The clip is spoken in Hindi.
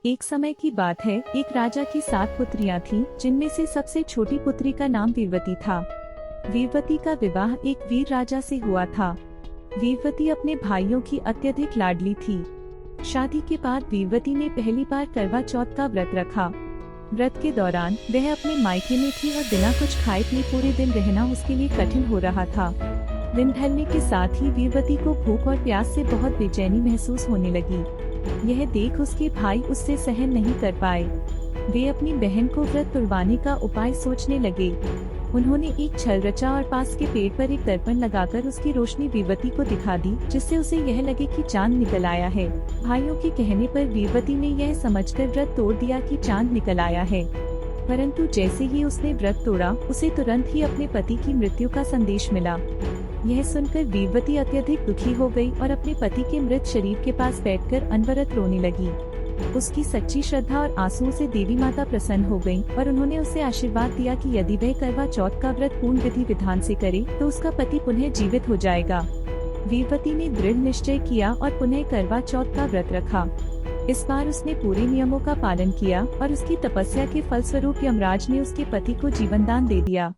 एक समय की बात है, एक राजा की 7 पुत्रियां थीं, जिनमें से सबसे छोटी पुत्री का नाम वीरवती था। वीरवती का विवाह एक वीर राजा से हुआ था। वीरवती अपने भाइयों की अत्यधिक लाडली थी। शादी के बाद वीरवती ने पहली बार करवा चौथ का व्रत रखा। व्रत के दौरान वह अपने मायके में थी और बिना कुछ खाए पिए पूरे दिन रहना उसके लिए कठिन हो रहा था। दिन ढलने के साथ ही वीरवती को भूख और प्यास से बहुत बेचैनी महसूस होने लगी। यह देख उसके भाई उससे सहन नहीं कर पाए। वे अपनी बहन को व्रत तुड़वाने का उपाय सोचने लगे। उन्होंने एक छल रचा और पास के पेड़ पर एक दर्पण लगाकर उसकी रोशनी वीरवती को दिखा दी, जिससे उसे यह लगे कि चांद निकल आया है। भाइयों के कहने पर वीरवती ने यह समझकर व्रत तोड़ दिया कि चांद निकल आया है। परंतु जैसे ही उसने व्रत तोड़ा, उसे तुरंत ही अपने पति की मृत्यु का संदेश मिला। यह सुनकर वीरवती अत्यधिक दुखी हो गई और अपने पति के मृत शरीर के पास बैठकर अनवरत रोने लगी। उसकी सच्ची श्रद्धा और आंसुओं से देवी माता प्रसन्न हो गईं और उन्होंने उसे आशीर्वाद दिया कि यदि वह करवा चौथ का व्रत पूर्ण विधि विधान से करे तो उसका पति पुनः जीवित हो जाएगा। वीरवती ने दृढ़ निश्चय किया और पुनः करवा चौथ का व्रत रखा। इस बार उसने पूरे नियमों का पालन किया और उसकी तपस्या के फलस्वरूप यमराज ने उसके पति को जीवनदान दे दिया।